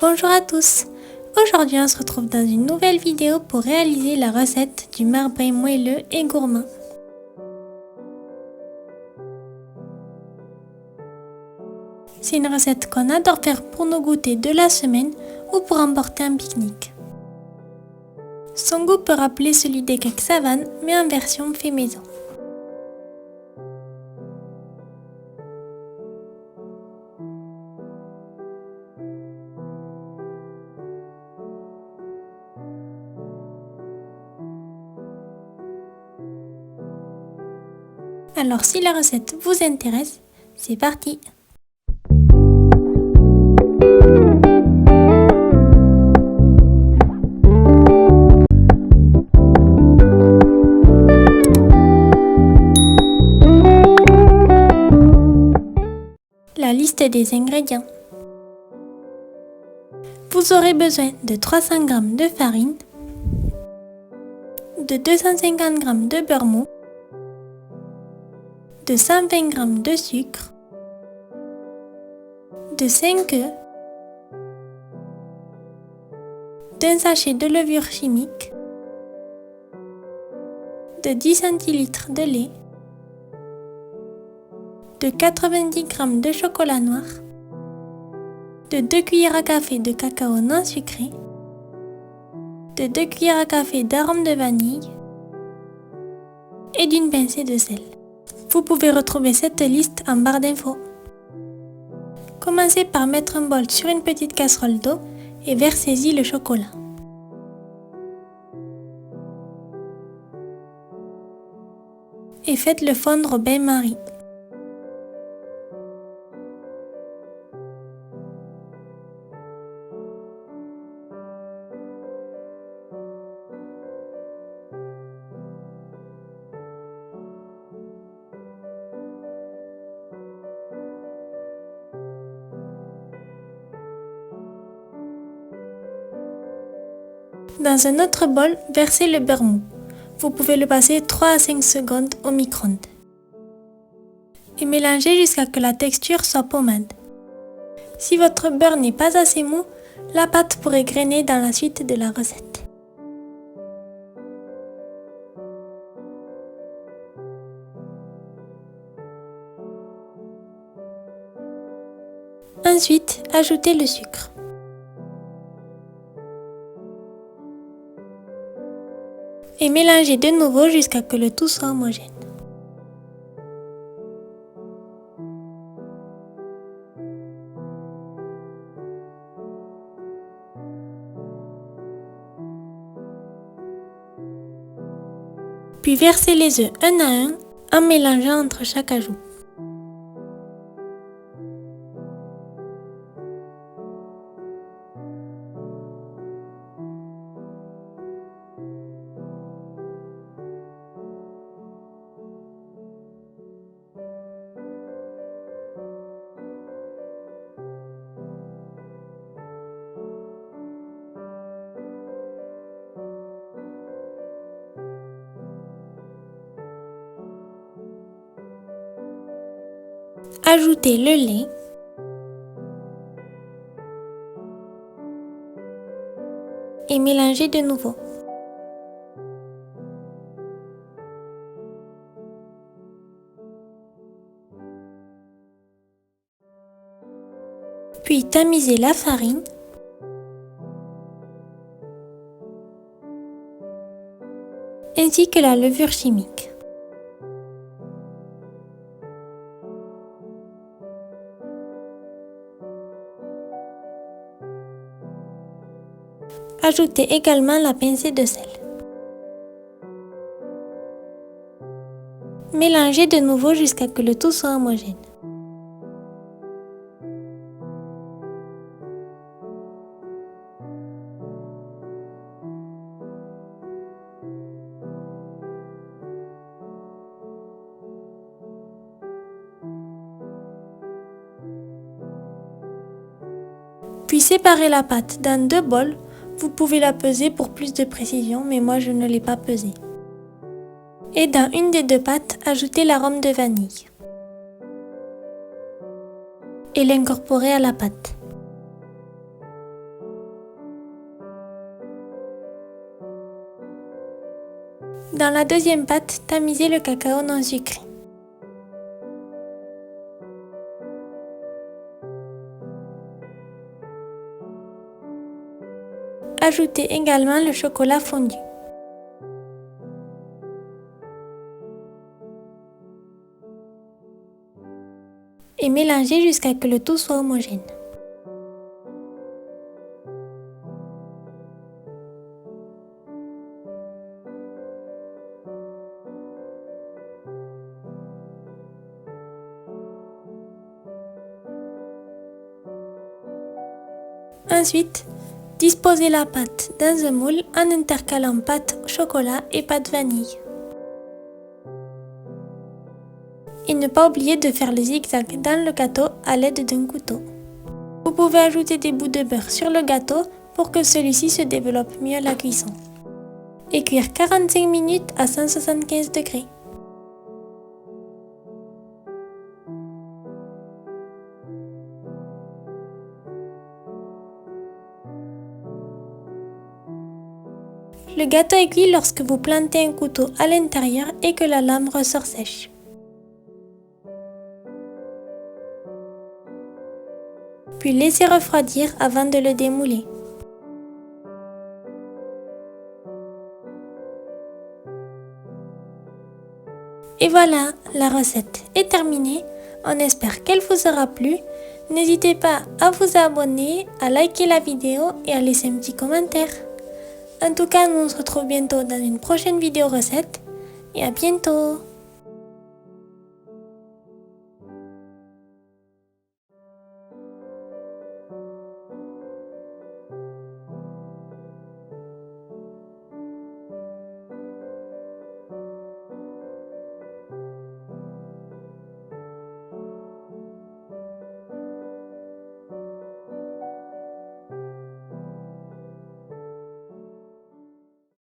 Bonjour à tous. Aujourd'hui on se retrouve dans une nouvelle vidéo pour réaliser la recette du marbré moelleux et gourmand. C'est une recette qu'on adore faire pour nos goûters de la semaine ou pour emporter un pique-nique. Son goût peut rappeler celui des cakes savanes mais en version fait maison. Alors si la recette vous intéresse, c'est parti! La liste des ingrédients. Vous aurez besoin de 300 g de farine, de 250 g de beurre mou, de 120 g de sucre, de 5 œufs, d'un sachet de levure chimique, de 10 centilitres de lait, de 90 g de chocolat noir, de 2 cuillères à café de cacao non sucré, de 2 cuillères à café d'arôme de vanille et d'une pincée de sel. Vous pouvez retrouver cette liste en barre d'infos. Commencez par mettre un bol sur une petite casserole d'eau et versez-y le chocolat. Et faites-le fondre au bain-marie. Dans un autre bol, versez le beurre mou. Vous pouvez le passer 3 à 5 secondes au micro-ondes. Et mélangez jusqu'à ce que la texture soit pommade. Si votre beurre n'est pas assez mou, la pâte pourrait grainer dans la suite de la recette. Ensuite, ajoutez le sucre. Et mélangez de nouveau jusqu'à ce que le tout soit homogène. Puis versez les œufs un à un en mélangeant entre chaque ajout. Ajoutez le lait et mélangez de nouveau. Puis tamisez la farine ainsi que la levure chimique. Ajoutez également la pincée de sel. Mélangez de nouveau jusqu'à ce que le tout soit homogène. Puis séparez la pâte dans 2 bols. Vous pouvez la peser pour plus de précision, mais moi je ne l'ai pas pesée. Et dans une des 2 pâtes, ajoutez l'arôme de vanille. Et l'incorporer à la pâte. Dans la deuxième pâte, tamisez le cacao non sucré. Ajoutez également le chocolat fondu. Et mélangez jusqu'à ce que le tout soit homogène. Ensuite, disposez la pâte dans un moule en intercalant pâte au chocolat et pâte vanille. Et ne pas oublier de faire le zigzag dans le gâteau à l'aide d'un couteau. Vous pouvez ajouter des bouts de beurre sur le gâteau pour que celui-ci se développe mieux à la cuisson. Et cuire 45 minutes à 175 degrés. Le gâteau est cuit lorsque vous plantez un couteau à l'intérieur et que la lame ressort sèche. Puis laissez refroidir avant de le démouler. Et voilà, la recette est terminée. On espère qu'elle vous aura plu. N'hésitez pas à vous abonner, à liker la vidéo et à laisser un petit commentaire. En tout cas, nous on se retrouve bientôt dans une prochaine vidéo recette et à bientôt!